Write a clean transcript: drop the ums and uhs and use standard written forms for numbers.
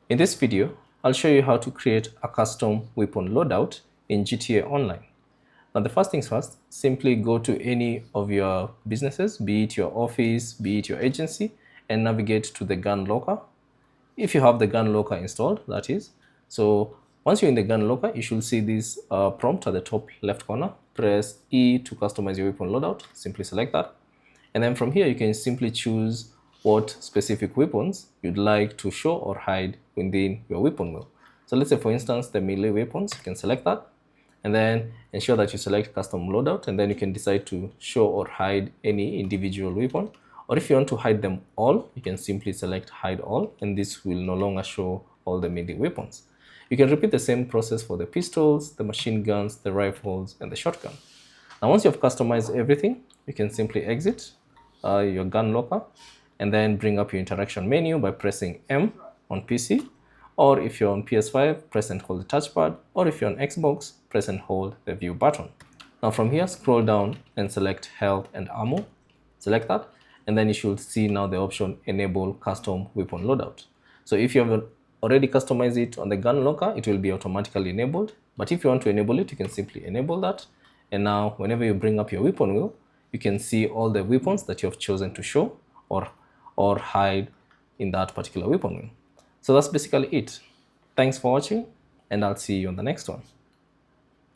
In this video, I'll show you how to create a custom weapon loadout in GTA Online. Now the first things first, simply go to any of your businesses, be it your office, be it your agency, and navigate to the gun locker. If you have the gun locker installed, that is. So once you're in the gun locker, you should see this prompt at the top left corner. Press E to customize your weapon loadout. Simply select that. And then from here, you can simply choose what specific weapons you'd like to show or hide within your weapon wheel. So let's say, for instance, the melee weapons, you can select that and then ensure that you select custom loadout, and then you can decide to show or hide any individual weapon. Or if you want to hide them all, you can simply select hide all, and this will no longer show all the melee weapons. You can repeat the same process for the pistols, the machine guns, the rifles, and the shotgun. Now, once you've customized everything, you can simply exit your gun locker and then bring up your interaction menu by pressing M on PC, or if you're on PS5, press and hold the touchpad, or if you're on Xbox, press and hold the view button. Now from here, scroll down and select health and ammo. Select that, and then you should see now the option enable custom weapon loadout. So if you have already customized it on the gun locker, it will be automatically enabled. But if you want to enable it, you can simply enable that. And now whenever you bring up your weapon wheel, you can see all the weapons that you have chosen to show or hide in that particular weapon wheel. So that's basically it. Thanks for watching, and I'll see you on the next one.